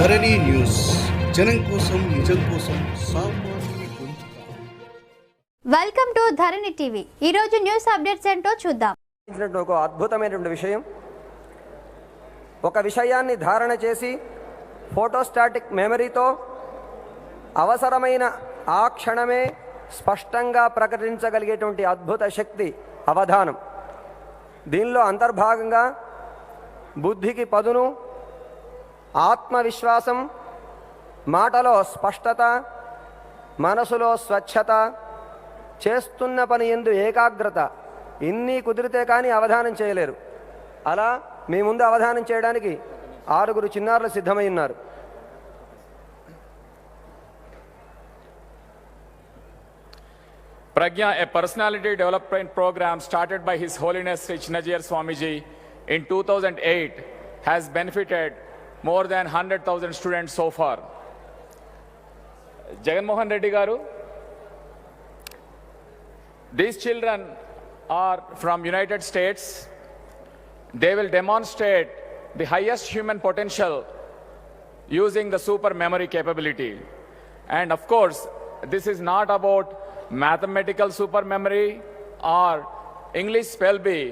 ధరణి news, జనం కోసం, నిజం కోసం, సామాన్య గొంతుక. Welcome to Dharani TV. ఈ రోజు న్యూస్ అప్డేట్స్ ఏంటో చూద్దాం. ఒక అద్భుతమైనటువంటి విషయం, ఒక విషయాన్ని ధారణ చేసి ఫోటోస్టాటిక్ మెమరీతో అవసరమైన ఆ క్షణమే స్పష్టంగా ప్రకటించగలిగేటువంటి అద్భుత శక్తి అవధానం. దీనిలో అంతర్భాగంగా బుద్ధికి పదును, ఆత్మవిశ్వాసం, మాటలో స్పష్టత, మనసులో స్వచ్ఛత, చేస్తున్న పని యందు ఏకాగ్రత, ఇన్ని కుదిరితే కానీ అవధానం చేయలేరు. అలా మీ ముందు అవధానం చేయడానికి 6 చిన్నారులు సిద్ధమై ఉన్నారు. Pragya, a personality development program started by His Holiness Sri Chinnajiyar Swamiji in 2008, has benefited more than 100,000 students so far. Jaganmohan Reddy Garu, these children are from United States. They will demonstrate the highest human potential using the super memory capability. And of course, this is not about mathematical super memory or English spell bee,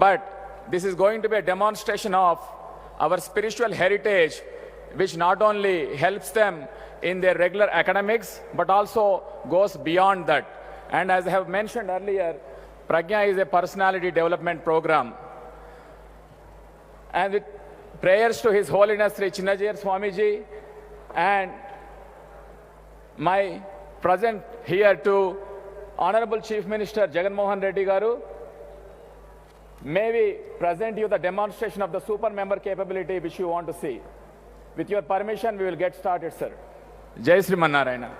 but this is going to be a demonstration of our spiritual heritage, which not only helps them in their regular academics but also goes beyond that. And as I have mentioned earlier, Pragya is a personality development program, and with prayers to His Holiness Sri Chinnajiyar Swamiji and my present here to Honorable Chief Minister Jaganmohan Reddy Garu, may we present you the demonstration of the super member capability which you want to see. With your permission, we will get started, sir. Jai Sri Mannarayana.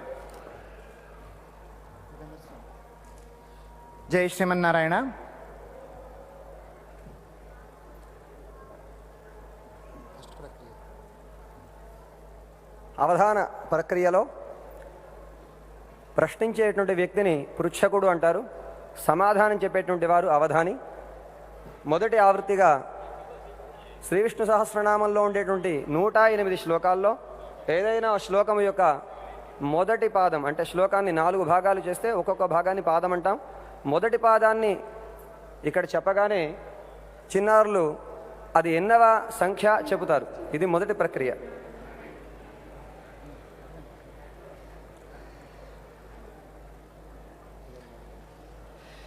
జై శ్రీమన్నారాయణ. అవధాన ప్రక్రియలో ప్రశ్నించేటువంటి వ్యక్తిని పృచ్ఛకుడు అంటారు, సమాధానం చెప్పేటువంటి వారు అవధాని. మొదటి ఆవృత్తిగా శ్రీ విష్ణు సహస్రనామంలో ఉండేటువంటి 108 శ్లోకాల్లో ఏదైనా శ్లోకం యొక్క మొదటి పాదం, అంటే శ్లోకాన్ని 4 భాగాలు చేస్తే ఒక్కొక్క భాగాన్ని పాదం అంటాం. మొదటి పాదాన్ని ఇక్కడ చెప్పగానే చిన్నారులు అది ఎన్నవ సంఖ్య చెబుతారు. ఇది మొదటి ప్రక్రియ.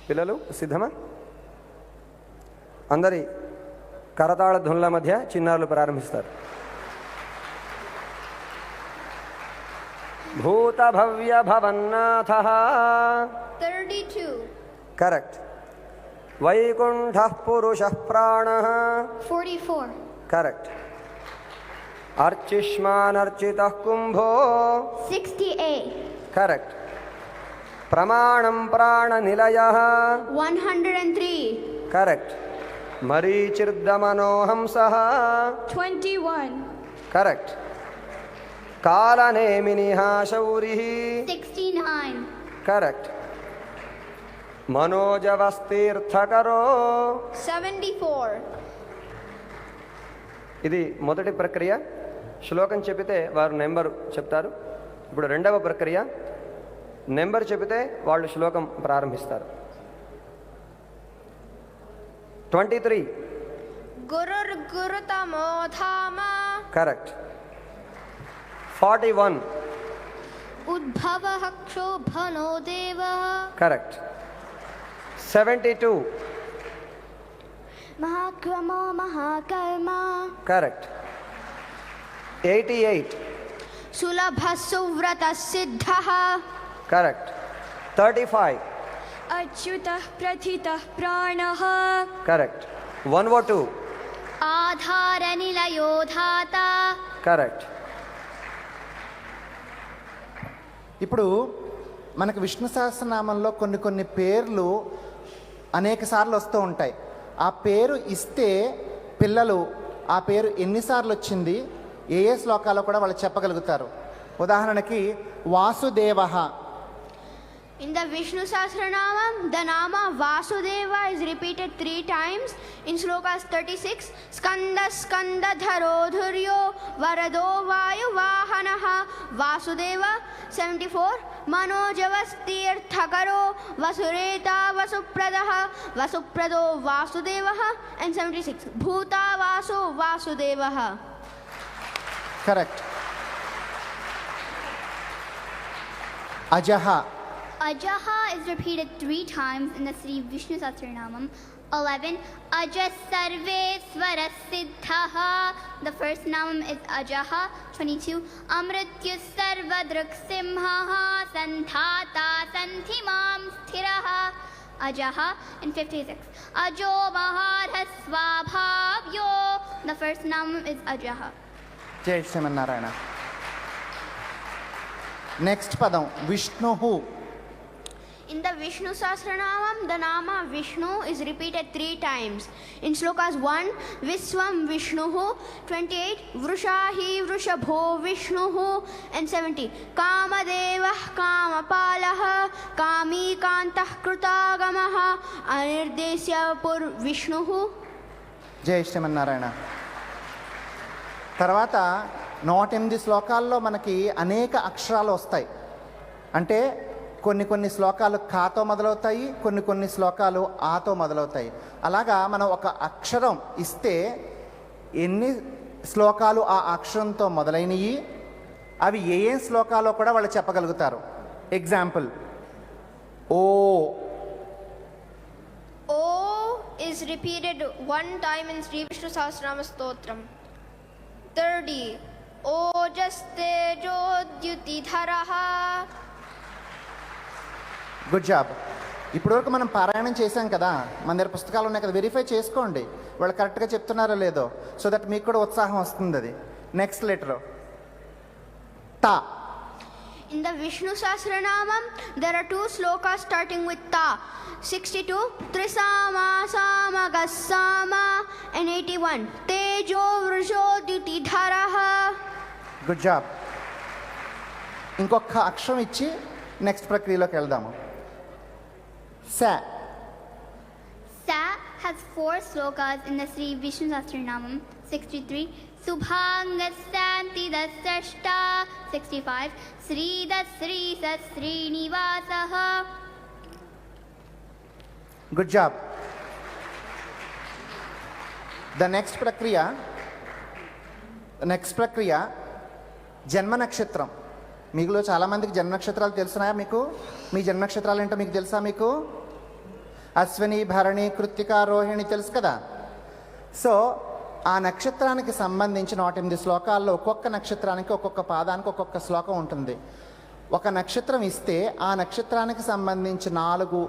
పిల్లలు సిద్ధమా? అందరి కరతాళ ధ్వనుల మధ్య చిన్నారులు ప్రారంభిస్తారు. భూత భవ్య భవన్నాథ 32. కరెక్ట్. వైకుంఠ పురుష ప్రాణ 44. కరెక్ట్. అర్చిష్మానర్చిత కుంభో 68. కరెక్ట్. ప్రమాణం ప్రాణ నిలయ 103. కరెక్ట్. మరీచిర్దమనోహంస 21. కరెక్ట్. కాలనేమినిః శౌరిః 69. కరెక్ట్. మనోజవస్తీర్థకరో 74. ఇది మొదటి ప్రక్రియ. శ్లోకం చెబితే వారు నెంబరు చెప్తారు. ఇప్పుడు రెండవ ప్రక్రియ, నెంబర్ చెబితే వాళ్ళు శ్లోకం ప్రారంభిస్తారు. 23. గురుర్గురుతమో ధామ కరెక్ట్. 41. ఉద్భవః క్షోభనో దేవః కరెక్ట్. 72. మహాక్రమో మహాకర్మ కరెక్ట్. 88. సులభ సువ్రత సిద్ధః కరెక్ట్. 35. అచ్యుతః ప్రథితః ప్రాణః కరెక్ట్. 102. ఆధార నిలయో ధాత కరెక్ట్. ఇప్పుడు మనకు విష్ణు సహస్రనామంలో కొన్ని పేర్లు అనేక సార్లు వస్తూ ఉంటాయి. ఆ పేరు ఇస్తే పిల్లలు ఆ పేరు ఎన్నిసార్లు వచ్చింది, ఏ శ్లోకాల్లో కూడా వాళ్ళు చెప్పగలుగుతారు. ఉదాహరణకి Vasudeva In the Vishnu Sahasranamam, the Nama Vasudeva is repeated 3 times. In slokas 36, Skanda Skanda Dharodhuryo Varado Vayu Vahanaha Vasudeva. 74, Manojavastirthakaro Vasureta Vasupradaha Vasuprado Vasudevaha. And 76, Bhuta Vasu Vasudevaha. Correct. Ajaha. Ajaha is repeated 3 times in the Sri Vishnu Sahasranamam. 11, Aja Sarvesvara Siddhaha. The first namam is Ajaha. 22, Amrityu Sarvadruk Simhaha Santhata Santhimam Sthiraha. Ajaha. And 56, Ajo Maharha Swabhavyo. The first namam is Ajaha. Jai Srimanarayana. Next padam, Vishnuhu. In the Vishnu Sahasranamam, the Nama Vishnu is repeated 3 times. In slokas 1, Viswam Vishnuhu. 28, Vrushahi Vrushabho Vishnuhu. And 70, Kamadevah Kamapalaha Kami Kantah Krutagamaha Anirdesya Pur Vishnuhu. జై శ్రీమన్నారాయణ. తర్వాత 108 శ్లోకాల్లో మనకి అనేక అక్షరాలు వస్తాయి. అంటే కొన్ని శ్లోకాలు కాతో మొదలవుతాయి, కొన్ని శ్లోకాలు ఆతో మొదలవుతాయి. అలాగా మనం ఒక అక్షరం ఇస్తే ఎన్ని శ్లోకాలు ఆ అక్షరంతో మొదలైనవి, అవి ఏ శ్లోకాలో కూడా వాళ్ళు చెప్పగలుగుతారు. Example, O. O is repeated 1 time in Sri Vishnu Sahasranama Stotram. 30, Ojaste Jodyuti Dharaha. Good job. ఇప్పటివరకు మనం పారాయణం చేశాం కదా, మన దగ్గర పుస్తకాలు ఉన్నాయి కదా, వెరిఫై చేసుకోండి వాళ్ళు కరెక్ట్గా చెప్తున్నారో లేదో, సో దట్ మీకు కూడా ఉత్సాహం వస్తుంది. అది నెక్స్ట్ లెటర్ తా. In the Vishnu Sahasranamam, there are 2 slokas starting with Ta. 62, Trisama Sama Gassama. And 81, Tejo Vrushodyuti Dharaha. Good job. ఇంకొక అక్షరం ఇచ్చి నెక్స్ట్ ప్రక్రియలోకి వెళ్దాము. సా. Sa has 4 slokas in the Sri Vishnu Sahasranamam. 63, Subhanga Santi Dasashta. 65, Sri Dasri Sasrinivasaha. Good job. The next ప్రక్రియ జన్మ నక్షత్రం. మీలో చాలామందికి జన్మ నక్షత్రాలు తెలుసున్నాయా? మీకు మీ జన్మ నక్షత్రాలు ఏంటో మీకు తెలుసా? మీకు అశ్విని, భరణి, కృత్తిక, రోహిణి తెలుసు కదా. సో ఆ నక్షత్రానికి సంబంధించిన 108 శ్లోకాల్లో ఒక్కొక్క నక్షత్రానికి ఒక్కొక్క పాదానికి ఒక్కొక్క శ్లోకం ఉంటుంది. ఒక నక్షత్రం ఇస్తే ఆ నక్షత్రానికి సంబంధించి 4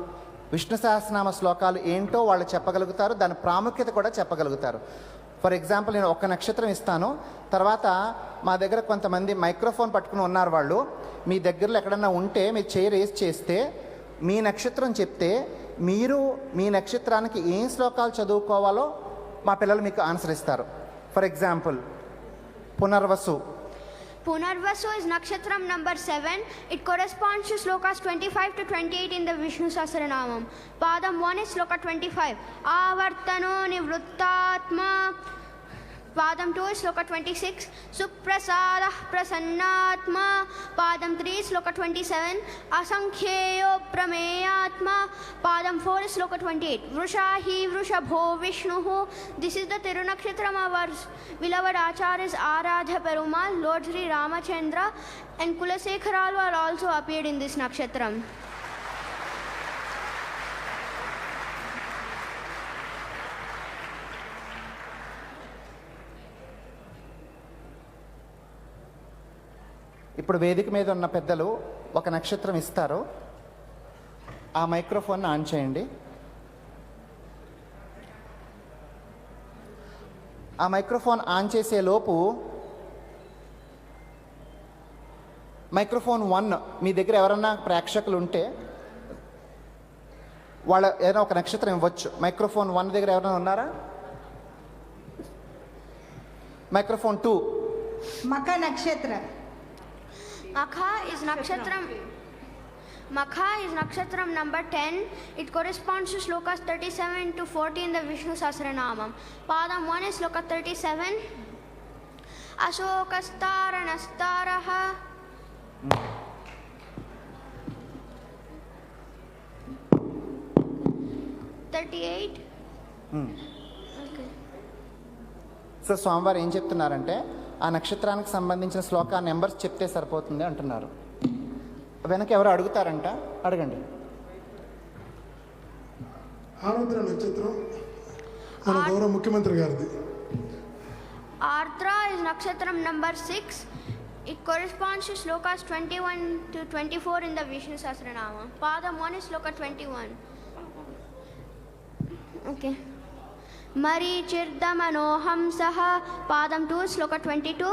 విష్ణు సహస్రనామ శ్లోకాలు ఏంటో వాళ్ళు చెప్పగలుగుతారు, దాని ప్రాముఖ్యత కూడా చెప్పగలుగుతారు. ఫర్ ఎగ్జాంపుల్, నేను ఒక నక్షత్రం ఇస్తాను, తర్వాత మా దగ్గర కొంతమంది మైక్రోఫోన్ పట్టుకుని ఉన్నారు. వాళ్ళు మీ దగ్గరలో ఎక్కడన్నా ఉంటే మీరు చేయి రేస్ చేస్తే మీ నక్షత్రం చెప్తే మీరు మీ నక్షత్రానికి ఏం శ్లోకాలు చదువుకోవాలో మా పిల్లలు మీకు ఆన్సర్ ఇస్తారు. For example, Punarvasu. Punarvasu is nakshatram number 7. It corresponds to slokas 25 to 28 in the Vishnu Sahasranamam. Padam 1 is sloka 25. Avartano nivrittatma. Padam 2 is sloka 26. Suprasadah prasannatma. Padam 3 is sloka 27. Asankhyeyo prameyatma. Padam 4 is sloka 28. Vrushahi vrushabho Vishnuhu. This is the Tirunakshatram of our beloved Acharyas Aradha Perumal, Lord Sri Ramachandra and Kulasekharalva are also appeared in this nakshatram. ఇప్పుడు వేదిక మీద ఉన్న పెద్దలు ఒక నక్షత్రం ఇస్తారు. ఆ microphone on చేయండి. ఆ మైక్రోఫోన్ ఆన్ చేసే లోపు మైక్రోఫోన్ 1 మీ దగ్గర ఎవరన్నా ప్రేక్షకులు ఉంటే వాళ్ళ ఏదైనా ఒక నక్షత్రం ఇవ్వచ్చు. మైక్రోఫోన్ 1 దగ్గర ఎవరైనా ఉన్నారా? మైక్రోఫోన్ 2. మక నక్షత్ర. Makha is nakshatram. Makha is nakshatram number 10. It corresponds to slokas 37 to 40 in the Vishnu Sahasranamam. Padam 1 is sloka 37. Ashokastaranahtaraha. 38. Okay. So స్వామివారు ఏం చెప్తున్నారంటే ఆ నక్షత్రానికి సంబంధించిన శ్లోక నెంబర్స్ చెప్తే సరిపోతుంది అంటున్నారు. వెనక ఎవరు అడుగుతారంట, అడగండి. ఆరుద్ర నక్షత్రం మన గౌరవ ముఖ్యమంత్రి గారిది. Ardra is nakshatram number 6. It corresponds to slokas 21 to 24 in the Vishnu Sahasranamam. Padam 1 is sloka 21. Okay. Marichirdamanohamsaha. Padam 2 is sloka 22.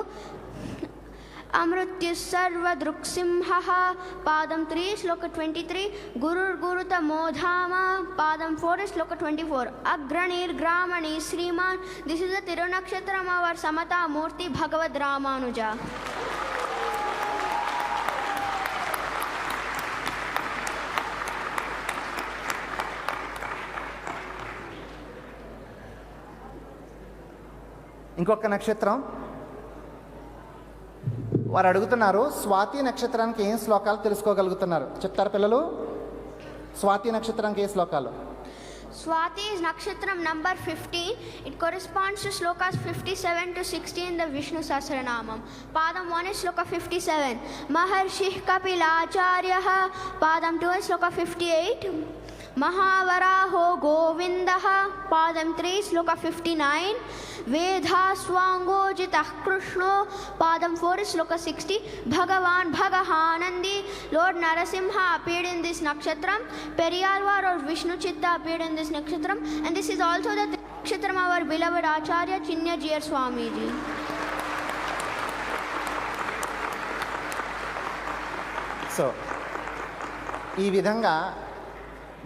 Amrutyus sarvadruksimhaha. Padam 3 is sloka 23. Gurur guruta modhama. Padam 4 is sloka 24. Agranir gramani Sriman. This is the Tirunakshatram of our Samata Murti Bhagavad Ramanuja. ఇంకొక నక్షత్రం వారు అడుగుతున్నారు, స్వాతి నక్షత్రానికి ఏం శ్లోకాలు తెలుసుకోగలుగుతున్నారు చెప్తారు పిల్లలు? స్వాతి నక్షత్రానికి ఏ శ్లోకాలు? Swati is nakshatram number 15. It corresponds to slokas 57 to 60 in the Vishnu Sahasranamam. Padam 1 is sloka 57. Maharshih Kapilacharyaha. Padam 2 is sloka 58. Mahavaraho Govindaha. Padam 3 is sloka 59. Vedha Swangojitah Krishno. Padam 4 is sloka 60. Bhagavan Bhagahanandi. Lord Narasimha appeared in this nakshatram. Periyalvar or Vishnu Chitta appeared in this nakshatram. And this is also the nakshatram of our beloved Acharya Chinya Jiyar Swamiji. So ఈ విధంగా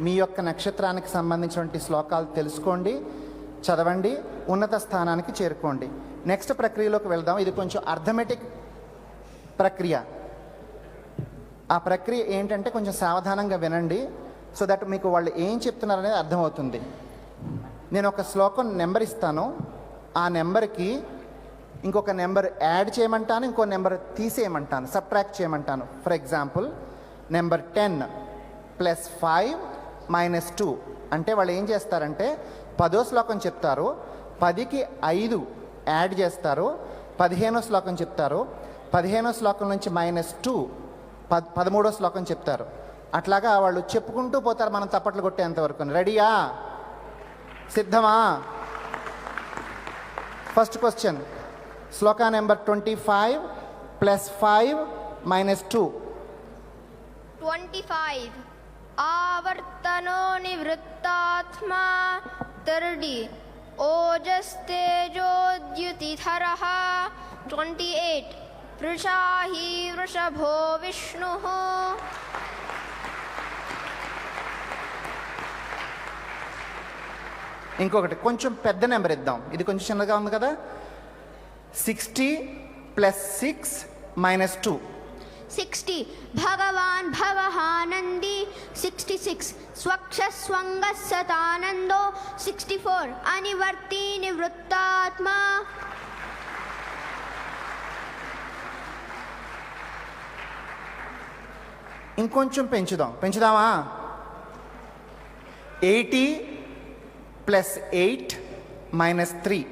మీ యొక్క నక్షత్రానికి సంబంధించినటువంటి శ్లోకాలు తెలుసుకోండి, చదవండి, ఉన్నత స్థానానికి చేరుకోండి. నెక్స్ట్ ప్రక్రియలోకి వెళ్దాం. ఇది కొంచెం అర్థమెటిక్ ప్రక్రియ. ఆ ప్రక్రియ ఏంటంటే కొంచెం సావధానంగా వినండి, సో దట్ మీకు వాళ్ళు ఏం చెప్తున్నారనేది అర్థమవుతుంది. నేను ఒక శ్లోకం నెంబర్ ఇస్తాను, ఆ నెంబర్కి ఇంకొక నెంబర్ యాడ్ చేయమంటాను, ఇంకో నెంబర్ తీసేయమంటాను, సబ్ట్రాక్ట్ చేయమంటాను. ఫర్ ఎగ్జాంపుల్ నెంబర్ 10 + 5 - 2 అంటే వాళ్ళు ఏం చేస్తారంటే 10వ శ్లోకం చెప్తారు, 10కి 5 యాడ్ చేస్తారు, 15వ శ్లోకం చెప్తారు, 15వ శ్లోకం నుంచి -2 13వ శ్లోకం చెప్తారు. అట్లాగా వాళ్ళు చెప్పుకుంటూ పోతారు, మనం తప్పట్లు కొట్టేంతవరకు. రెడీయా? సిద్ధమా? ఫస్ట్ క్వశ్చన్, శ్లోక నెంబర్ 25 + 5 - 2. 25. ఆవర్తనో నివృత్తాత్మా 30. ఓజస్తేజోద్యుతిధరః 28. వృషాహి వృషభో విష్ణుః. ఇంకొకటి కొంచెం పెద్ద నెంబర్ ఇద్దాం, ఇది కొంచెం చిన్నగా ఉంది కదా. 60 + 6 - 2. 60. భగవాన్ భవహానంది 66. స్వక్షస్వంగస్సతానందో 64. అనివర్తి నివృత్తాత్మ. ఇంకొంచెం పెంచుదామా? 80 + 8 - 3.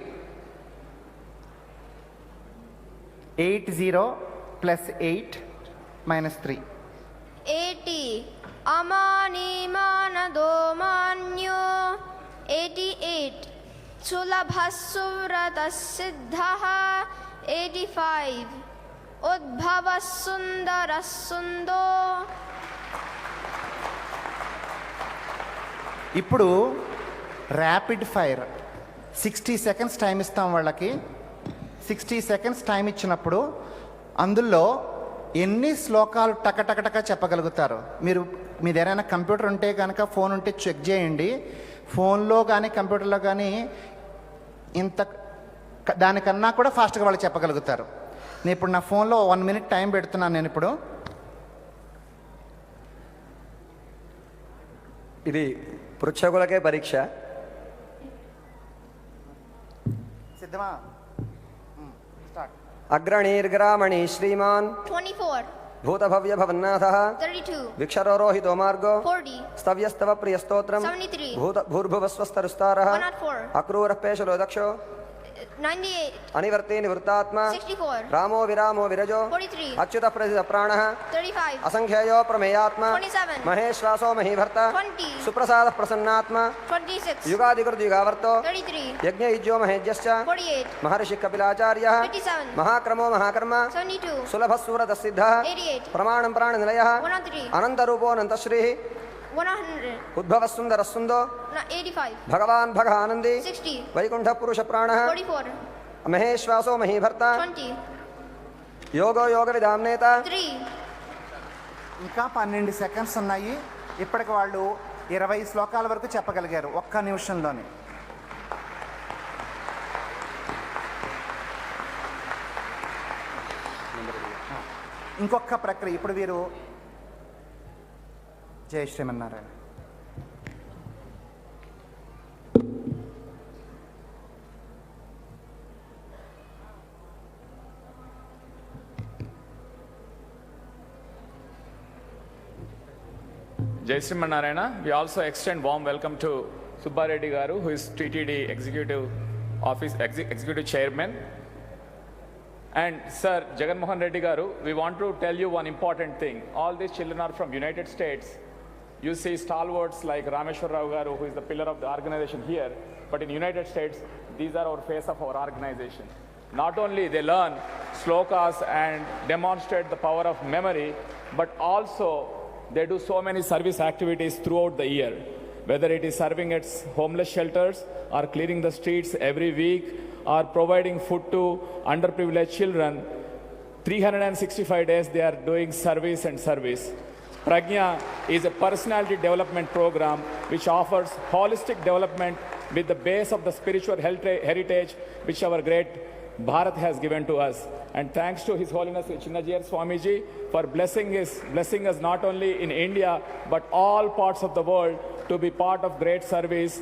80 + 8 - 3. 80. అమానీమానదో మాన్యో 88. సులభः సువ్రతः సిద్ధः 85. ఉద్భవः సుందరः సుందో. ఇప్పుడు ర్యాపిడ్ ఫైర్ 60 సెకండ్స్ టైం ఇస్తాం వాళ్ళకి. 60 సెకండ్స్ టైం ఇచ్చినప్పుడు అందులో ఎన్ని శ్లోకాలు టకటకటక చెప్పగలుగుతారు? మీరు మీ దగ్గర కంప్యూటర్ ఉంటే కనుక, ఫోన్ ఉంటే చెక్ చేయండి. ఫోన్లో కానీ కంప్యూటర్లో కానీ ఇంత దానికన్నా కూడా ఫాస్ట్గా వాళ్ళు చెప్పగలుగుతారు. నేను ఇప్పుడు నా ఫోన్లో 1 మినిట్ టైం పెడుతున్నాను. నేను ఇప్పుడు ఇది పృచ్ఛకులకే పరీక్ష. సిద్ధమా? స్టార్ట్. అగ్రణీర్గ్రామణి శ్రీమాన్ 24, భూతభవ్య భవన్నాథః 32, విక్షరోరోహితో మార్గో 40, స్తవ్యస్తవ ప్రియస్తోత్రం 73, భూర్భువస్వస్తరుస్తారః 104, అక్రూరః పేషలో దక్షో 98, అనివర్తి నివృత్తాత్మ 64, రామో విరామో విరజో 43, అచ్యుత ప్రసిద్ధ ప్రాణః 35, అసంఖ్యేయో ప్రమేయాత్మ 27, మహేశ్వాసో మహీభర్త 20, సుప్రసాద ప్రసన్నాత్మ 26, యుగాదికృతయుగావర్తో 33, యజ్ఞయుజ్యో మహేజ్యశ్చ 48, మహర్షి కపిలాచార్యః 57, మహాక్రమో మహాకర్మ 72, సులభస్సూరతః సిద్ధః 88, ప్రమాణం ప్రాణనిలయః 103, అనంతరూపో అనంతశ్రీః 100, ఉద్భవస్సుందరస్సుందో 85, భగవాన్ భగ ఆనంది 60, వైకుంఠ పురుష ప్రాణః 44, మహేశ్వాసో మహీభర్త 20, యోగో యోగ విధామ్నేత 3, ఇంకా 12 సెకండ్స్ ఉన్నాయి. ఇప్పటికి వాళ్ళు 20 శ్లోకాల వరకు చెప్పగలిగారు ఒక్క నిమిషంలోనే. ఇంకొక ప్రక్రియ. ఇప్పుడు వీరు జై Srimannarayana. Jai Sri Narayana. We also extend warm welcome to Subba Reddy Garu, who is TTD Executive Chairman. And Sir Jagan Mohan Reddy Garu, we want to tell you one important thing. All these children are from United States. You see stalwarts like Rameshwar Rao Garu, who is the pillar of the organization here, but in United States, these are our face of our organization. Not only they learn slokas and demonstrate the power of memory, but also they do so many service activities throughout the year, whether it is serving at homeless shelters or clearing the streets every week or providing food to underprivileged children. 365 days they are doing service and service. Pragya is a personality development program which offers holistic development with the base of the spiritual heritage which our great Bharat has given to us. And thanks to His Holiness Chinnajiyar Swamiji for blessing us not only in India but all parts of the world to be part of great service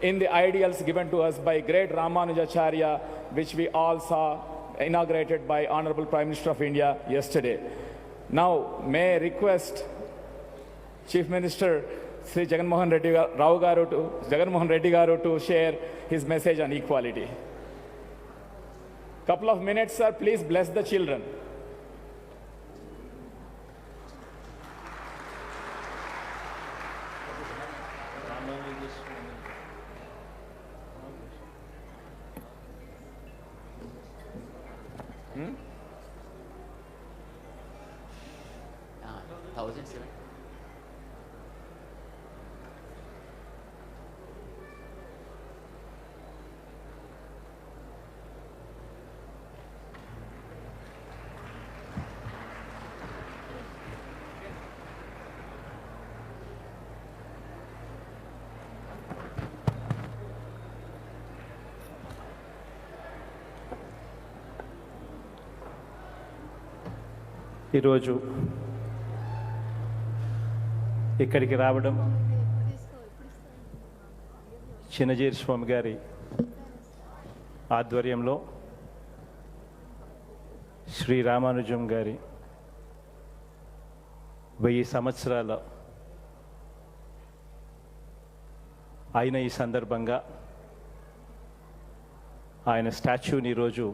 in the ideals given to us by great Ramanujacharya, which we all saw inaugurated by Honorable Prime Minister of India yesterday. Now, may I request Chief Minister Sri Jagan Mohan Reddy Garu to share his message on equality. Couple of minutes, sir. Please bless the children. ఈరోజు ఇక్కడికి రావడం చిన్నజీర స్వామి గారి ఆధ్వర్యంలో శ్రీ రామానుజం గారి 1000 సంవత్సరాల అయిన ఈ సందర్భంగా ఆయన స్టాచ్యూని ఈరోజు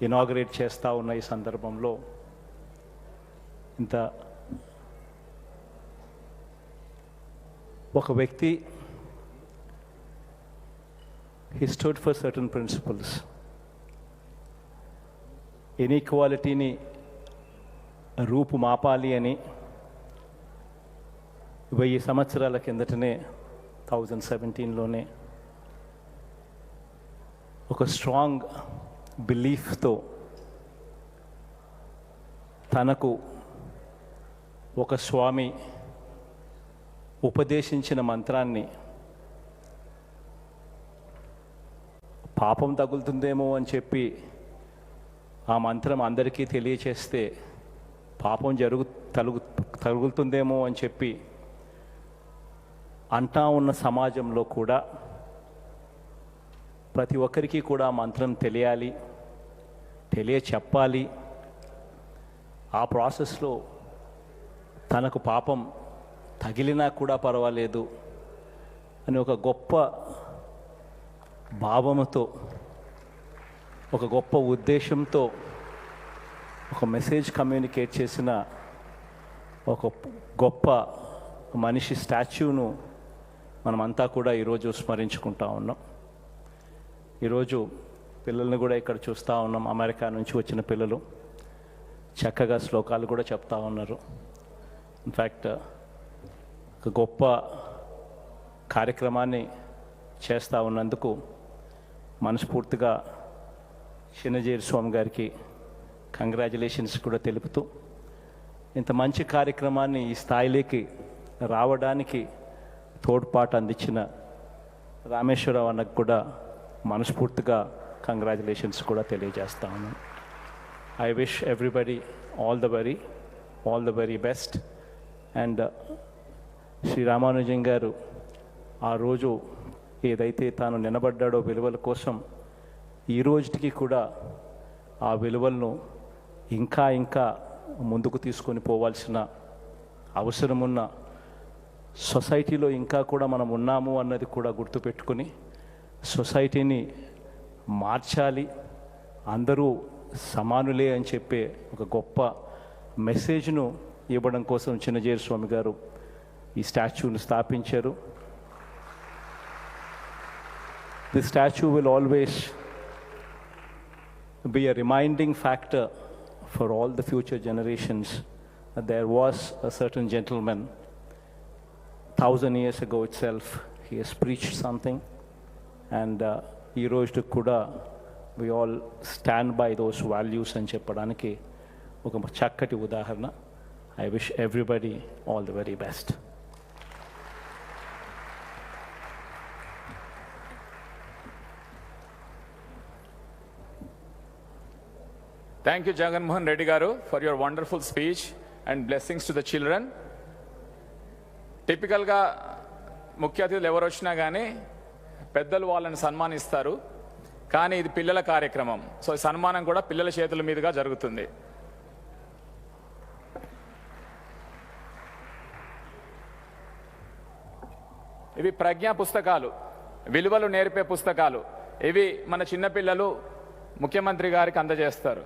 ఇనాగరేట్ చేస్తూ ఉన్న ఈ సందర్భంలో ఇంత ఒక వ్యక్తి he stood for certain principles. ఇన్ఈక్వాలిటీని రూపుమాపాలి అని 1000 సంవత్సరాల కిందటనే 2017లోనే ఒక స్ట్రాంగ్ బిలీఫ్తో తనకు ఒక స్వామి ఉపదేశించిన మంత్రాన్ని పాపం తగులుతుందేమో అని చెప్పి ఆ మంత్రం అందరికీ తెలియచేస్తే పాపం తగులుతుందేమో అని చెప్పి అంటా ఉన్న సమాజంలో కూడా ప్రతి ఒక్కరికి కూడా మంత్రం తెలియాలి, చెప్పాలి. ఆ ప్రాసెస్లో తనకు పాపం తగిలినా కూడా పర్వాలేదు అని ఒక గొప్ప భావముతో, ఒక గొప్ప ఉద్దేశంతో ఒక మెసేజ్ కమ్యూనికేట్ చేసిన ఒక గొప్ప మనిషి స్టాచ్యూను మనమంతా కూడా ఈరోజు స్మరించుకుంటా ఉన్నాం. ఈరోజు పిల్లల్ని కూడా ఇక్కడ చూస్తూ ఉన్నాం. అమెరికా నుంచి వచ్చిన పిల్లలు చక్కగా శ్లోకాలు కూడా చెప్తా ఉన్నారు. ఇన్ఫ్యాక్ట్ ఒక గొప్ప కార్యక్రమాన్ని చేస్తూ ఉన్నందుకు మనస్ఫూర్తిగా చిన్నజీరి స్వామి గారికి కంగ్రాచులేషన్స్ కూడా తెలుపుతూ, ఇంత మంచి కార్యక్రమాన్ని ఈ స్థాయిలోకి రావడానికి తోడ్పాటు అందించిన రామేశ్వరరావు అన్నకు కూడా మనస్ఫూర్తిగా కంగ్రాచులేషన్స్ కూడా తెలియజేస్తా ఉన్నాను. I wish everybody all the very best. And Shri Ramanujan garu ఆ రోజు ఏదైతే తాను నిలబడ్డాడో విలువల కోసం, ఈ రోజుకి కూడా ఆ విలువలను ఇంకా ముందుకు తీసుకొని పోవాల్సిన అవసరమున్న సొసైటీలో ఇంకా కూడా మనం ఉన్నాము అన్నది కూడా గుర్తుపెట్టుకుని సొసైటీని మార్చాలి, అందరూ సమానులే అని చెప్పే ఒక గొప్ప మెసేజ్ను ఇవ్వడం కోసం చిన్నజీరి స్వామి గారు ఈ స్టాచ్యూను స్థాపించారు. The statue will always be a reminding factor for all the future generations that there was a certain gentleman 1000 years ago itself. He has preached something, and ee roju kuda we all stand by those values and cheppadaniki oka chakkati udaharana. I wish everybody all the very best. Thank you, Jagan Mohan Reddy Garu, for your wonderful speech and blessings to the children. టిపికల్గా ముఖ్య అతిథులు ఎవరు వచ్చినా కానీ పెద్దలు వాళ్ళని సన్మానిస్తారు, కానీ ఇది పిల్లల కార్యక్రమం. సో ఈ సన్మానం కూడా పిల్లల చేతుల మీదుగా జరుగుతుంది. ఇవి ప్రజ్ఞా పుస్తకాలు, విలువలు నేర్పే పుస్తకాలు. ఇవి మన చిన్నపిల్లలు ముఖ్యమంత్రి గారికి అందజేస్తారు.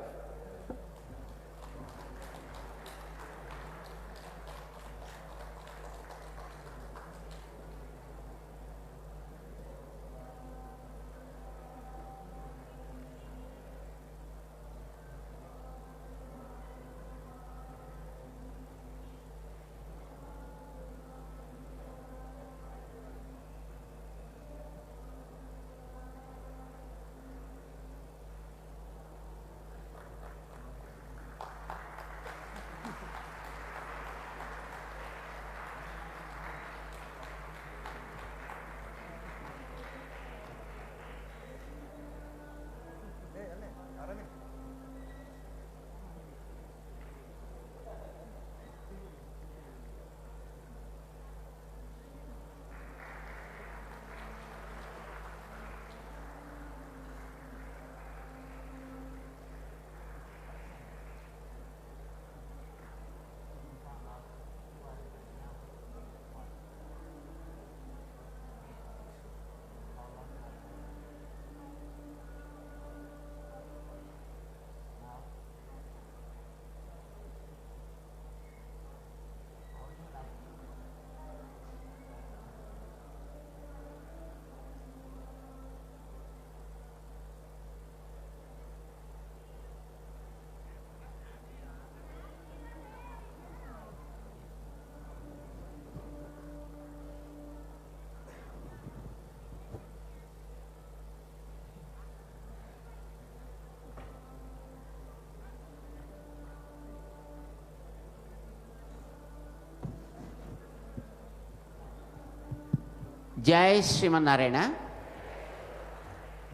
జై శ్రీమన్నారాయణ.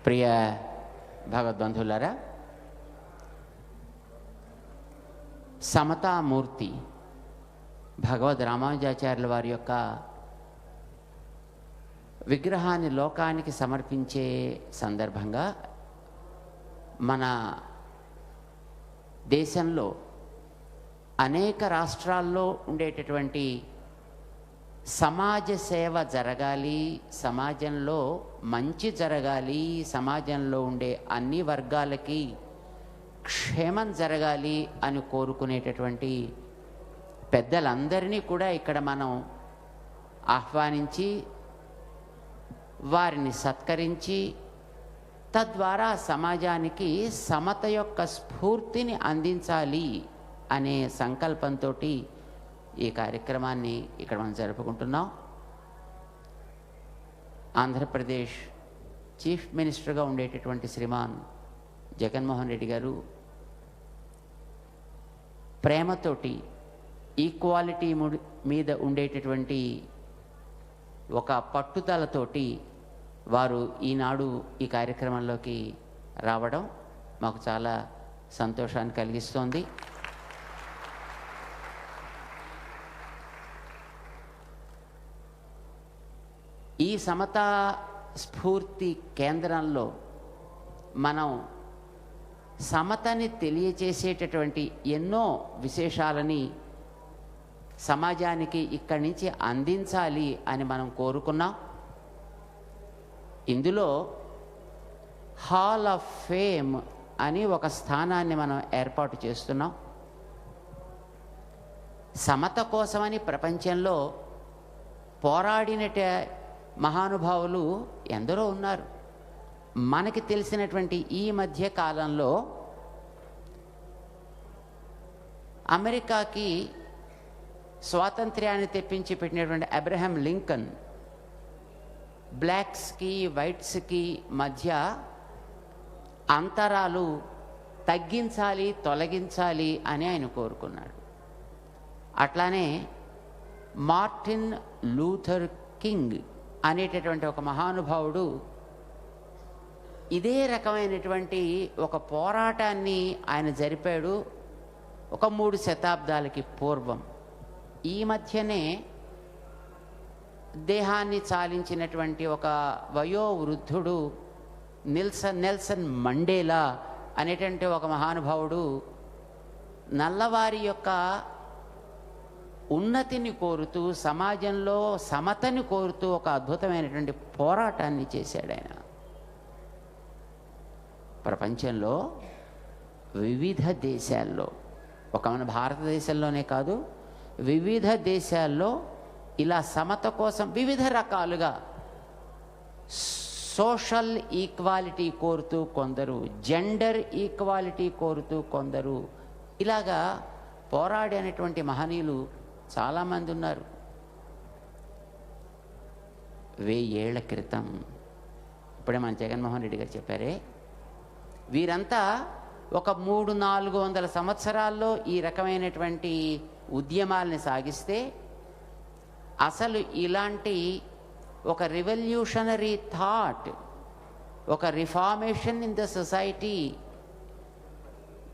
ప్రియ భగవద్బంధులారా, సమతామూర్తి భగవద్ రామానుజాచార్యుల వారి యొక్క విగ్రహాన్ని లోకానికి సమర్పించే సందర్భంగా మన దేశంలో అనేక రాష్ట్రాల్లో ఉండేటటువంటి సమాజ సేవ జరగాలి, సమాజంలో మంచి జరగాలి, సమాజంలో ఉండే అన్ని వర్గాలకి క్షేమం జరగాలి అని కోరుకునేటటువంటి పెద్దలందరినీ కూడా ఇక్కడ మనం ఆహ్వానించి వారిని సత్కరించి తద్వారా సమాజానికి సమత యొక్క స్ఫూర్తిని అందించాలి అనే సంకల్పంతో ఈ కార్యక్రమాన్ని ఇక్కడ మనం జరుపుకుంటున్నాం. ఆంధ్రప్రదేశ్ చీఫ్ మినిస్టర్గా ఉండేటటువంటి శ్రీమాన్ జగన్మోహన్ రెడ్డి గారు ప్రేమతోటి ఈక్వాలిటీ మీద ఉండేటటువంటి ఒక పట్టుదలతోటి వారు ఈనాడు ఈ కార్యక్రమంలోకి రావడం మాకు చాలా సంతోషాన్ని కలిగిస్తోంది. ఈ సమతా స్ఫూర్తి కేంద్రంలో మనం సమతని తెలియచేసేటటువంటి ఎన్నో విశేషాలని సమాజానికి ఇక్కడి నుంచి అందించాలి అని మనం కోరుకున్నాం. ఇందులో హాల్ ఆఫ్ ఫేమ్ అని ఒక స్థానాన్ని మనం ఏర్పాటు చేస్తున్నాం. సమత కోసమని ప్రపంచంలో పోరాడినట మహానుభావులు ఎందరో ఉన్నారు. మనకి తెలిసినటువంటి ఈ మధ్య కాలంలో అమెరికాకి స్వాతంత్ర్యాన్ని తెప్పించి పెట్టినటువంటి అబ్రహాం లింకన్ బ్లాక్స్కి వైట్స్కి మధ్య అంతరాలు తగ్గించాలి, తొలగించాలి అని ఆయన కోరుకున్నాడు. అట్లానే మార్టిన్ లూథర్ కింగ్ అనేటటువంటి ఒక మహానుభావుడు ఇదే రకమైనటువంటి ఒక పోరాటాన్ని ఆయన జరిపాడు ఒక 3 శతాబ్దాలకి పూర్వం. ఈ మధ్యనే దేహాన్ని చాలించినటువంటి ఒక వయోవృద్ధుడు నెల్సన్ మండేలా అనేటువంటి ఒక మహానుభావుడు నల్లవారి యొక్క ఉన్నతిని కోరుతూ, సమాజంలో సమతని కోరుతూ ఒక అద్భుతమైనటువంటి పోరాటాన్ని చేశాడు ఆయన. ప్రపంచంలో వివిధ దేశాల్లో, ఒక మన భారతదేశంలోనే కాదు, వివిధ దేశాల్లో ఇలా సమత కోసం వివిధ రకాలుగా సోషల్ ఈక్వాలిటీ కోరుతూ కొందరు, జెండర్ ఈక్వాలిటీ కోరుతూ కొందరు, ఇలాగా పోరాడినటువంటి మహనీయులు చాలామంది ఉన్నారు. 1000 ఏళ్ల క్రితం, ఇప్పుడే మన జగన్మోహన్ రెడ్డి గారు చెప్పారే, వీరంతా ఒక 300-400 సంవత్సరాల్లో ఈ రకమైనటువంటి ఉద్యమాల్ని సాగిస్తే అసలు ఇలాంటి ఒక రివల్యూషనరీ థాట్, ఒక reformation in the society,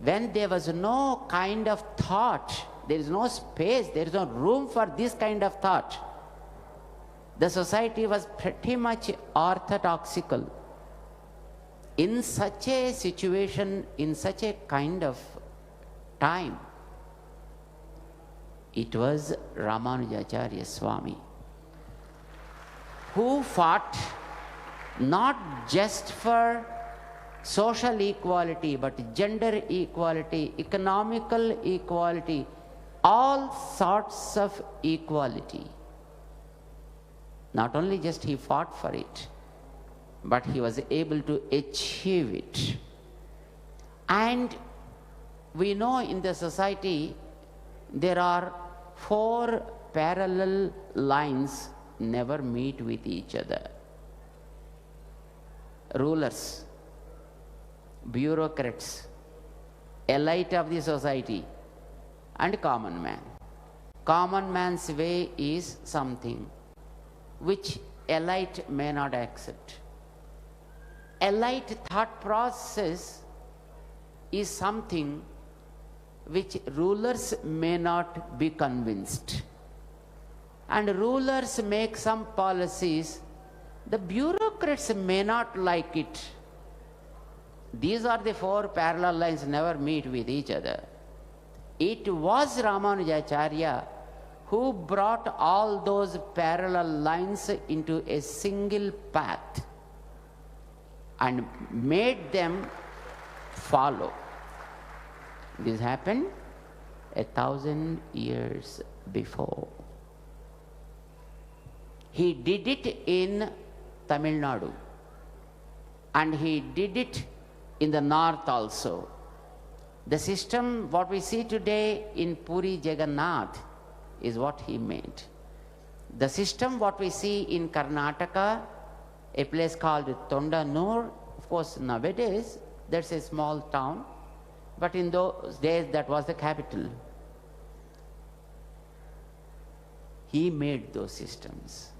when there was no kind of thought, there is no space, there is no room for this kind of thought. The society was pretty much orthodoxical. In such a situation, in such a kind of time, it was Ramanujacharya Swami who fought not just for social equality, but gender equality, economical equality, all sorts of equality. Not only just he fought for it, but he was able to achieve it. And we know in the society there are 4 parallel lines never meet with each other. Rulers, bureaucrats, elite of the society, and common man. Common man's way is something which elite may not accept. Elite thought process is something which rulers may not be convinced. And rulers make some policies The bureaucrats may not like it. These are the four parallel lines never meet with each other. It was Ramanujacharya who brought all those parallel lines into a single path and made them follow. This happened 1,000 years before. He did it in Tamil Nadu, and he did it in the north also. The system, what we see today in Puri Jagannath, is what he made. The system, what we see in Karnataka, a place called Tondanur, of course, nowadays, that's a small town, but in those days, that was the capital. He made those systems.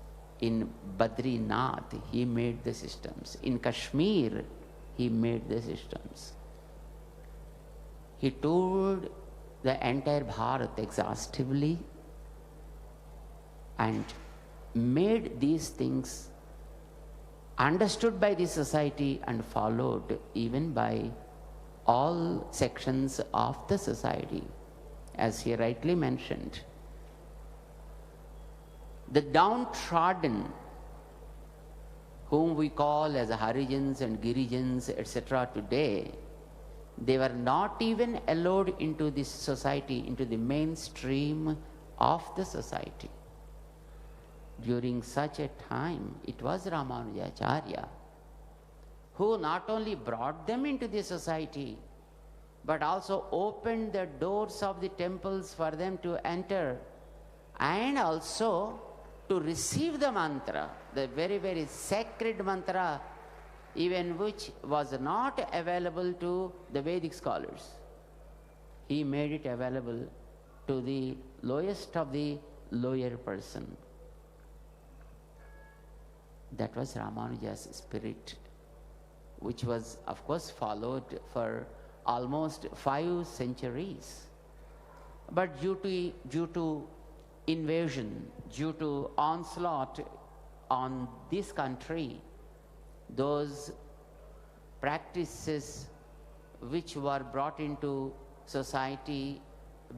In Badrinath, he made the systems. In Kashmir, he made the systems. He toured the entire Bharat exhaustively and made these things understood by the society and followed even by all sections of the society, as he rightly mentioned. The downtrodden, whom we call as Harijans and Girijans, etc. today, they were not even allowed into this society, into the mainstream of the society. During such a time, it was Ramanujacharya who not only brought them into the society, but also opened the doors of the temples for them to enter and also to receive the mantra, the very, very sacred mantra, even which was not available to the Vedic scholars. He made it available to the lowest of the lower person. That was Ramanuja's spirit, which was, of course, followed for almost 5 centuries. But due to invasion, due to onslaught on this country, those practices which were brought into society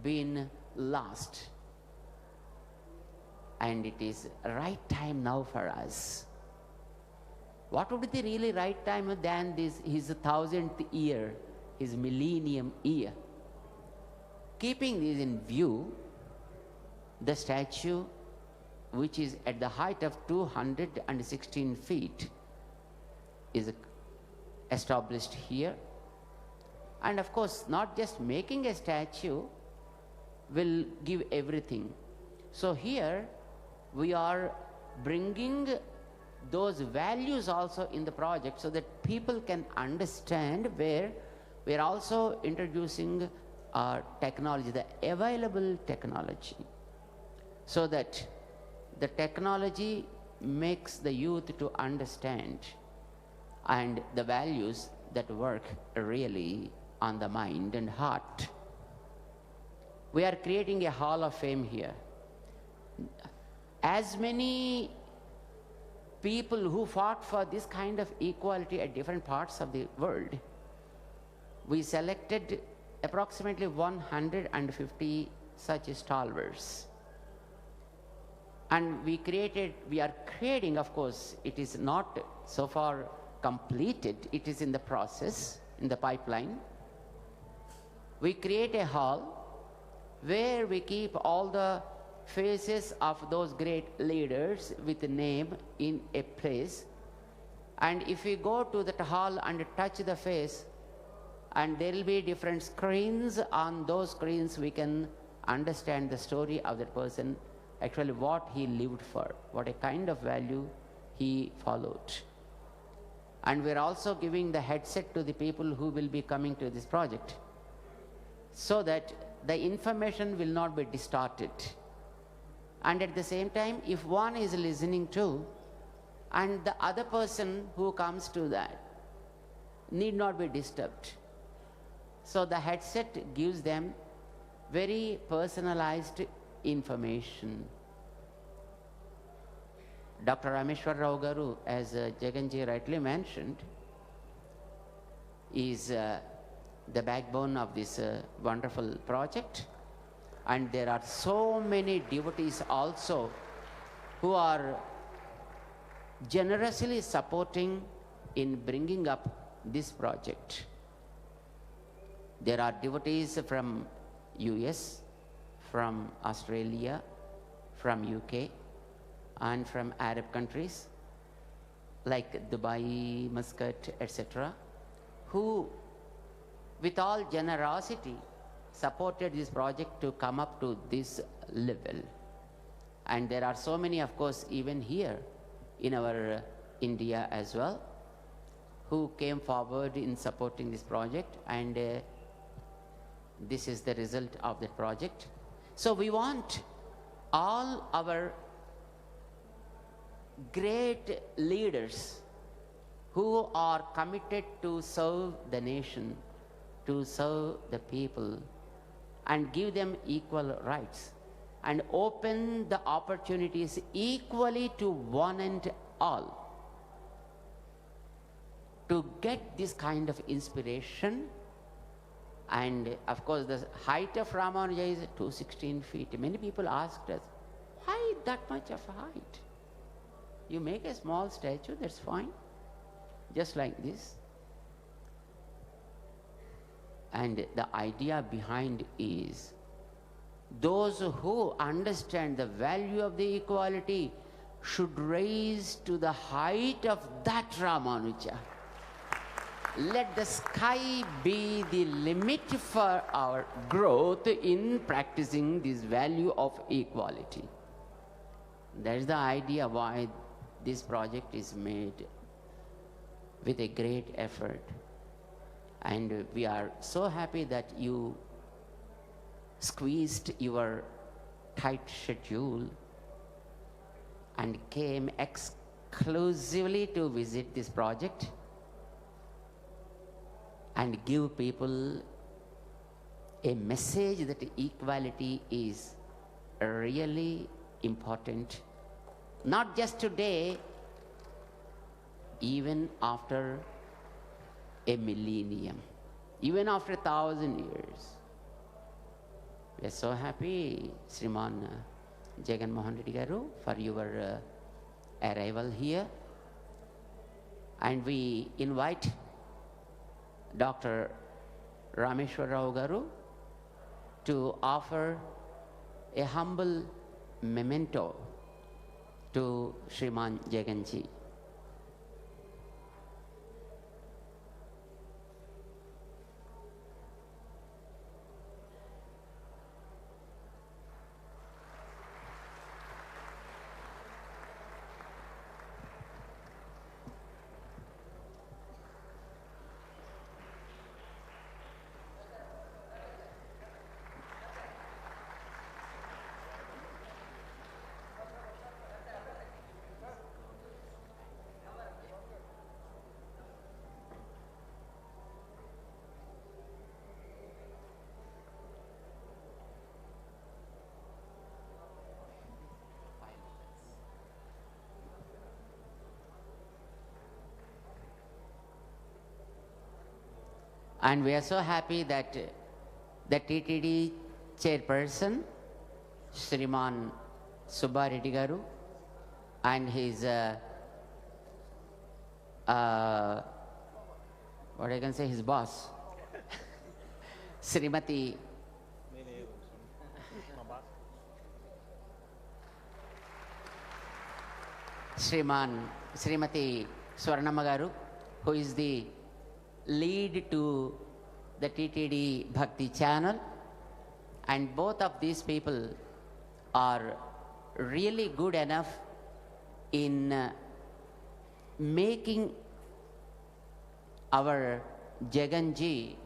been lost. And it is right time now for us. What would be the really right time than this, his 1000th year, his millennium year? Keeping this in view, the statue, which is at the height of 216 feet, is established here. And of course, not just making a statue will give everything. So here we are bringing those values also in the project so that people can understand, where we are also introducing technology, the available technology, so that the technology makes the youth to understand and the values that work really on the mind and heart. We are creating a hall of fame here. As many people who fought for this kind of equality at different parts of the world, we selected approximately 150 such stalwarts. And we are creating, of course, it is not so far completed, it is in the process, in the pipeline. We create a hall where we keep all the faces of those great leaders with a name in a place. And if we go to that hall and touch the face, and there will be different screens, on those screens we can understand the story of that person, actually what he lived for, what a kind of value he followed. And we're also giving the headset to the people who will be coming to this project, so that the information will not be distorted. And at the same time, if one is listening to, and the other person who comes to that need not be disturbed. So the headset gives them very personalized information. Dr. Rameshwar Rao Garu, as Jaganji rightly mentioned, is the backbone of this wonderful project. And there are so many devotees also who are generously supporting in bringing up this project. There are devotees from US, from Australia, from UK, and from Arab countries like Dubai, Muscat, etc., who with all generosity supported this project to come up to this level. And there are so many, of course, even here in our India as well, who came forward in supporting this project, and this is the result of the project. So we want all our great leaders who are committed to serve the nation, to serve the people, and give them equal rights, and open the opportunities equally to one and all, to get this kind of inspiration. And of course, the height of Ramanuja is 216 feet. Many people asked us, why that much of height? You make a small statue, that's fine, just like this. And the idea behind is, those who understand the value of the equality should raise to the height of that Ramanuja. Let the sky be the limit for our growth in practicing this value of equality. That is the idea why this project is made with a great effort. And we are so happy that you squeezed your tight schedule and came exclusively to visit this project and give people a message that equality is really important, not just today, even after a millennium, even after 1,000 years. We are so happy, Sriman Jagan Mohan Reddy Garu, for your arrival here. And we invite Dr. Rameshwar Rao Garu to offer a humble memento to Sriman Jaganji. And we are so happy that the TTD chairperson, Sriman Subba Reddy Garu, and his, what I can say, his boss, Srimati Srimati Swarnamma Garu, who is the lead to the TTD Bhakti channel, and both of these people are really good enough in making our Jaganji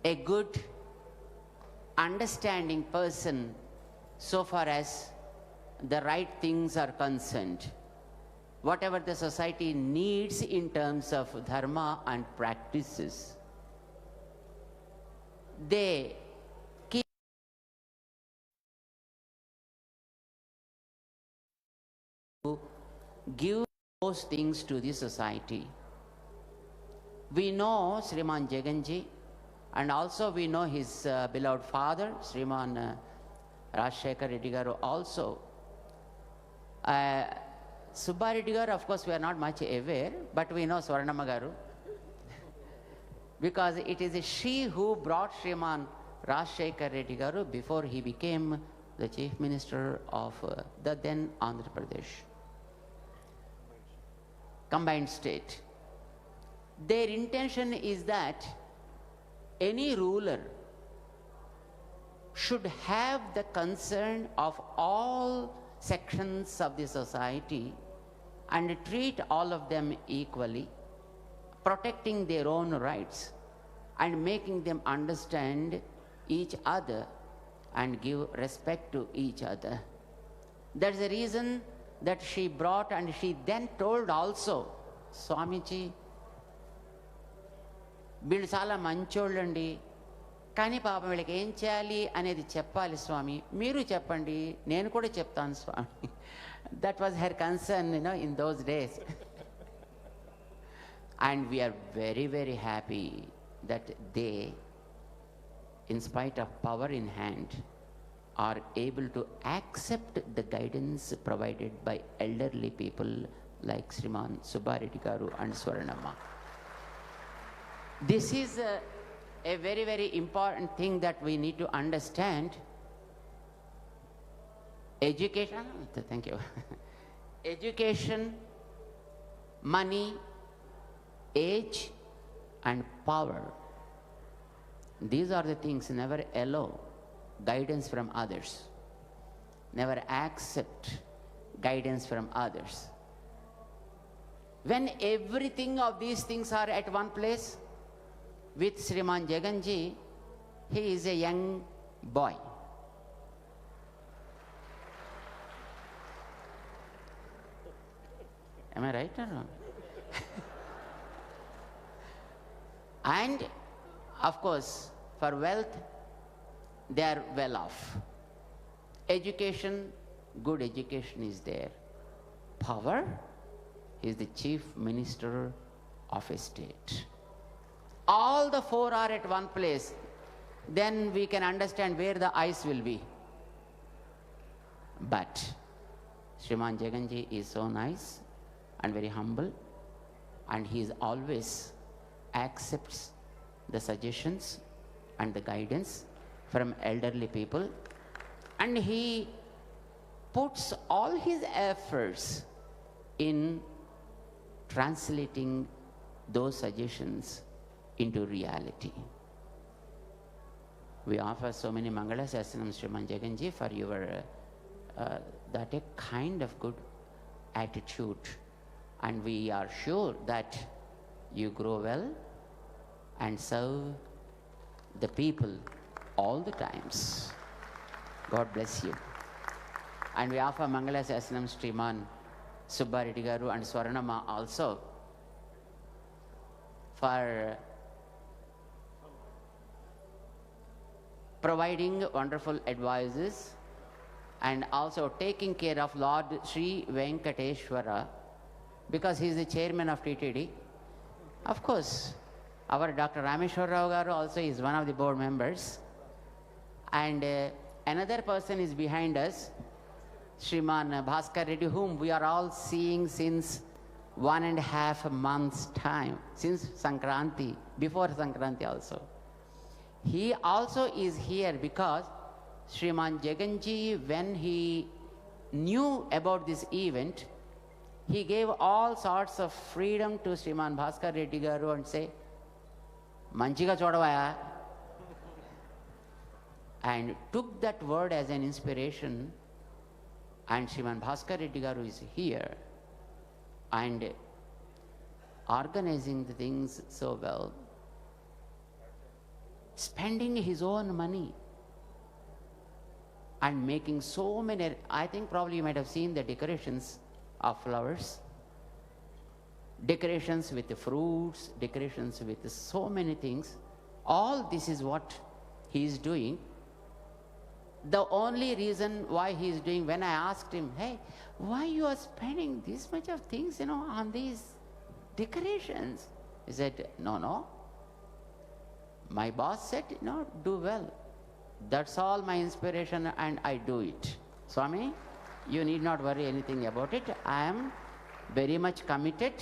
a good understanding person so far as the right things are concerned. Whatever the society needs in terms of dharma and practices, they give those things to the society. We know Sriman Jaganji, and also we know his beloved father, Sriman Rajshekar Reddy Garu also. Subba Reddy Garu, of course, we are not much aware, but we know Swarnamma Garu. Because it is she who brought Sriman Rajshekar Reddy Garu before he became the Chief Minister of the then Andhra Pradesh. Combined state. Their intention is that any ruler should have the concern of all sections of the society and treat all of them equally, protecting their own rights and making them understand each other and give respect to each other. That's the reason that she brought, and she then told also, Swamiji, వీళ్ళు చాలా మంచోళ్ళండి, కానీ పాపం వీళ్ళకి ఏం చేయాలి అనేది చెప్పాలి స్వామి, మీరు చెప్పండి, నేను కూడా చెప్తాను స్వామి. That was her concern, in those days. And we are very, very happy that they, in spite of power in hand, are able to accept the guidance provided by elderly people like Sriman Subba Reddy Garu and Swarnamma. This is a very, very important thing that we need to understand. Education, thank you. Education, money, age, and power. These are the things. Never allow guidance from others. Never accept guidance from others. When everything of these things are at one place, with Sriman Jaganji, he is a young boy. Am I right or wrong? And of course, for wealth, they are well off. Education, good education is there. Power, he is the chief minister of a state. All the four are at one place. Then we can understand where the ice will be. But Sriman Jaganji is so nice and very humble, and he is always accepts the suggestions and the guidance from elderly people, and he puts all his efforts in translating those suggestions into reality. We offer so many Mangala Sasanams, Sriman Jaganji, for your that a kind of good attitude, and we are sure that you grow well and serve the people all the times. God bless you. And we offer Mangala Sasanams, Sriman Subba Reddy Garu and Swarnamma also, for providing wonderful advices and also taking care of Lord Sri Venkateshwara, because he is the chairman of TTD. Of course, our Dr. Rameshwar Rao Garu also is one of the board members. And another person is behind us, Sriman Bhaskar Reddy, whom we are all seeing since 1.5 months' time, since Sankranti, before Sankranti also. He also is here because Sriman Jaganji, when he knew about this event, he gave all sorts of freedom to Sriman Bhaskar Reddy Garu and say, Manchiga chodavaya, and took that word as an inspiration. And Sriman Bhaskar Reddy Garu is here and organizing the things so well, spending his own money and making so many. I think probably you might have seen the decorations of flowers, decorations with the fruits, decorations with so many things. All this is what he is doing. the only reason why he is doing, when I asked him, hey, why you are spending this much of things, on these decorations? He said, no. My boss said, do well. That's all my inspiration and I do it. Swami, you need not worry anything about it. I am very much committed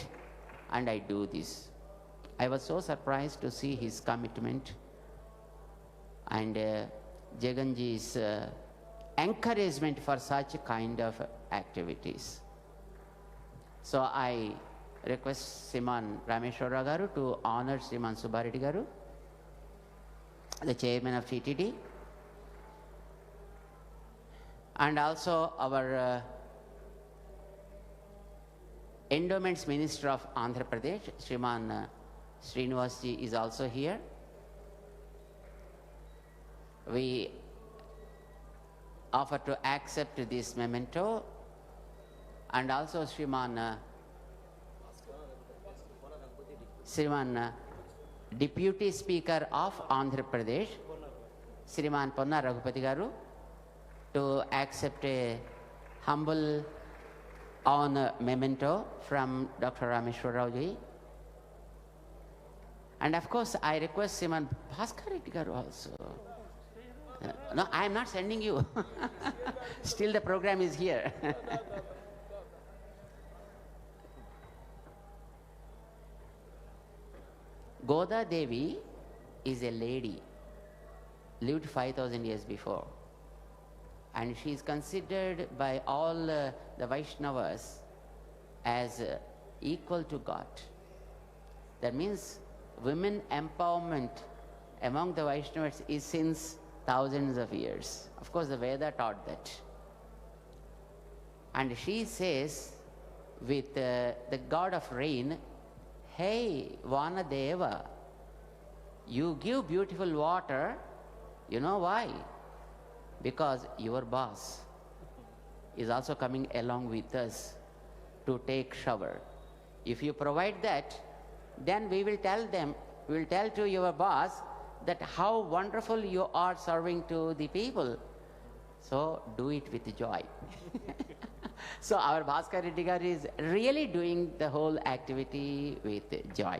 and I do this. I was so surprised to see his commitment and Jaganji's encouragement for such kind of activities. So I request Sriman Rameshwara Garu to honor Sriman Subbareddy Garu, the chairman of TTD, and also our Endowments Minister of Andhra Pradesh, Sriman Srinivasji is also here. We offer to accept this memento, and also Sriman Deputy Speaker of Andhra Pradesh, Sriman Ponna Raghupati Garu, to accept a humble honor memento from Dr. Rameshwar Rao ji. And of course, I request Sriman Bhaskar Reddy Garu also. No, I am not sending you. Still the program is here. Goda Devi is a lady, lived 5,000 years before. And she is considered by all the Vaishnavas as equal to God. That means women empowerment among the Vaishnavas is since thousands of years. Of course, the Veda taught that. And she says with the god of rain, hey, Vanadeva, you give beautiful water. You know why? Because your boss is also coming along with us to take shower. If you provide that, then we will tell to your boss that how wonderful you are serving to the people. So do it with joy. So our Bhaskar Reddy Garu is really doing the whole activity with joy.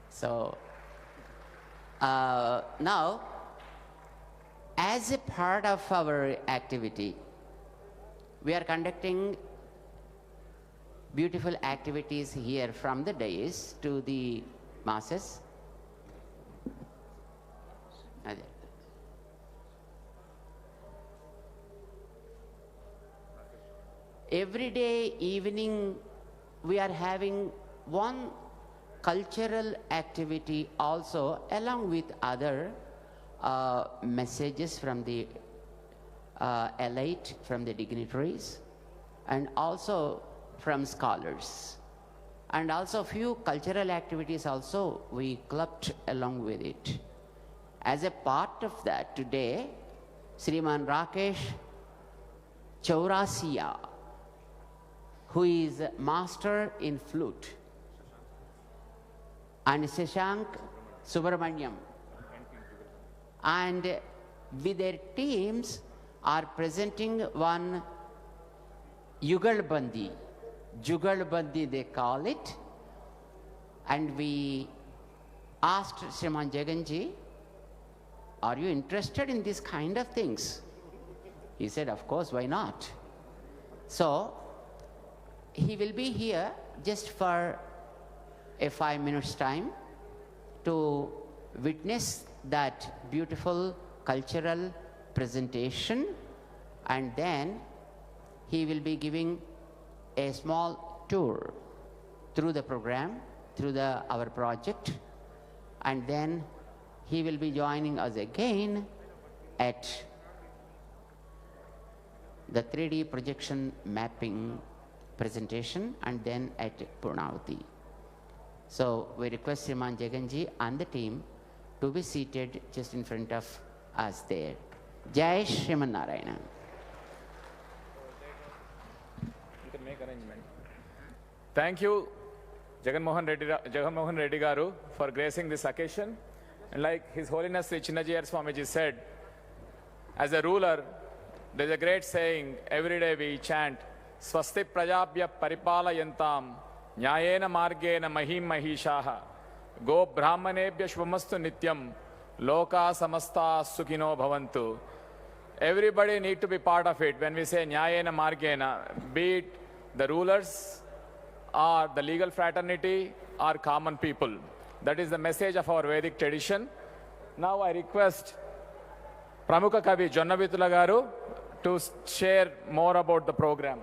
So now, as a part of our activity, we are conducting beautiful activities here from the dais to the masses. Every day evening we are having one cultural activity also, along with other messages from the elite, from the dignitaries, and also from scholars. And also few cultural activities also we clubbed along with it. As a part of that, today, Sriman Rakesh Chaurasia, who is master in flute, and Shashank Subramanyam, and with their teams are presenting one Yugalbandi. Jugalbandi they call it. And we asked Sriman Jaganji, are you interested in this kind of things? He said, of course, why not? So he will be here just for a 5 minutes time to witness that beautiful cultural presentation, and then he will be giving a small tour through the program, through our project, and then he will be joining us again at the 3D projection mapping presentation, and then at Purnavati. So we request Sriman Jaganji and the team to be seated just in front of us there. Jai Shriman Narayana. You can make arrangement. Thank you, Jaganmohan Reddy Garu, for gracing this occasion. And like His Holiness Sri Chinnajiyar Swamiji said, As a ruler, there's a great saying, every day we chant, Swasti Prajabhya Paripalayantam, Nyayena Margena Mahim Mahishaha, Go Brahmanebhya Shvamastu Nityam, Loka Samasta Sukhino Bhavantu. Everybody need to be part of it. When we say Nyayena Margena, be it the rulers or the legal fraternity or common people. That is the message of our Vedic tradition. Now I request Pramukha Kavi Jonnavitula Garu to share more about the program.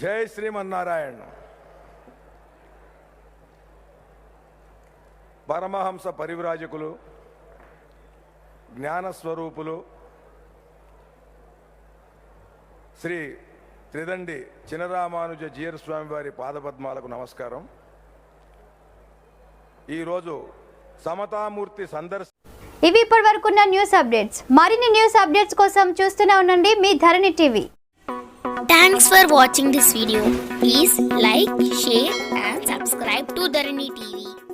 జై శ్రీమన్నారాయణ. పరమహంస పరివ్రాజకులు, జ్ఞానస్వరూపులు శ్రీ త్రిదండి చినరామానుజ జీయర్ స్వామి వారి పాదపద్మాలకు నమస్కారం. ఈరోజు సమతామూర్తి ఇవి ఇప్పటి వరకున్న news updates. మరిన్ని news updates కోసం చూస్తూనే ఉండండి మీ ధరణి TV. Thanks for watching this video. Please like, share and subscribe to Dharani TV.